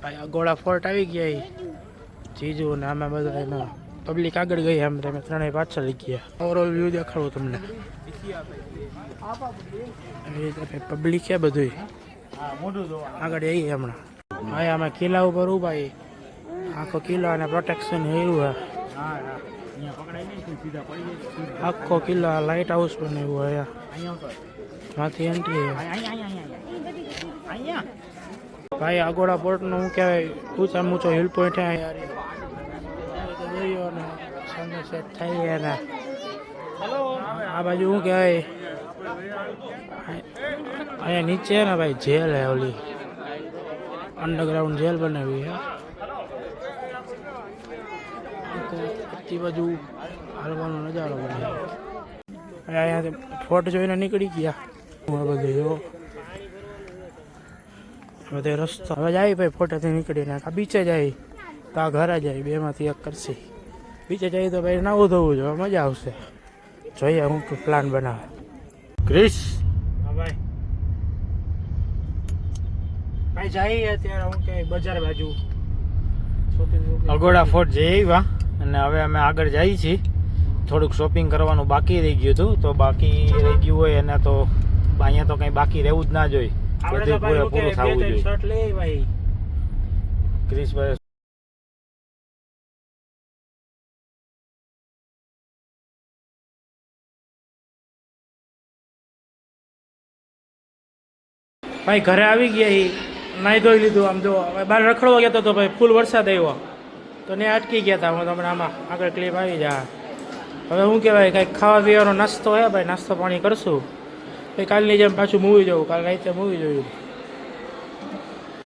ભાઈ ગોળા ફોર્ટ આવી ગયા જીજુ ને આમાં બધા એમાં પબ્લિક આગળ ગઈ એમ તમે ત્રણેય પાછળ ગયા. ઓવરઓલ વ્યૂ દેખાડું તમને. પબ્લિક છે બધું આગળ જઈએ હમણાં. ભાઈ અમે કિલ્લા ઉપર ઉભા આખો કિલ્લો અને પ્રોટેક્શન હેરું આખો કિલ્લો લાઇટ હાઉસ બનાવ્યું હોય માંથી એન્ટ્રી. ભાઈ આગોડા પોર્ટ નો શું કહેવાય ઊંચામાં ઊંચો હિલ પોઈન્ટ સનસેટ થાય ને આ બાજુ શું કહેવાય અહીંયા નીચે ને ભાઈ જેલ હે ઓલી અંડરગ્રાઉન્ડ જેલ બનાવી હે બાજુ હાલવાનો નજારો બનાવ્યો. અહીંયાથી ફોર્ટ જોઈને નીકળી ગયા બધું જો બધે રસ્તો હવે જાય ભાઈ ફોટેથી નીકળીને આ બીચે જાય તો આ ઘરે જાય બેમાંથી એક કરશે. બીચે જાય તો ભાઈ નાવું ધોવું જોઈએ મજા આવશે. જોઈએ હું પ્લાન બનાવે ક્રિશ. હા ભાઈ ભાઈ જઈએ અત્યારે હું કે બજાર બાજુ અગોડા ફોર્ટ જઈ આવ્યા અને હવે અમે આગળ જઈએ છીએ. થોડુંક શોપિંગ કરવાનું બાકી રહી ગયું હતું તો બાકી રહી ગયું હોય એને તો અહીંયા તો કંઈ બાકી રહેવું જ ના જોઈએ. બધું પૂરેપૂરું થવું જોઈએ. શર્ટ લે ભાઈ ક્રિશભાઈ ભાઈ ઘરે આવી ગયા નાહી ધોઈ લીધું. આમ જો બહાર રખડવા ગયા તો ભાઈ ફૂલ વરસાદ આવ્યો તો ને અટકી ગયા હતા. હું તમને આમાં આગળ ક્લિપ આવી જા. હવે શું કહેવાય કંઈક ખાવા પીવાનો નાસ્તો હે ભાઈ નાસ્તો પાણી કરશું. ભાઈ કાલની જેમ પાછું મૂવી જોવું. કાલ રાતે મૂવી જોયું.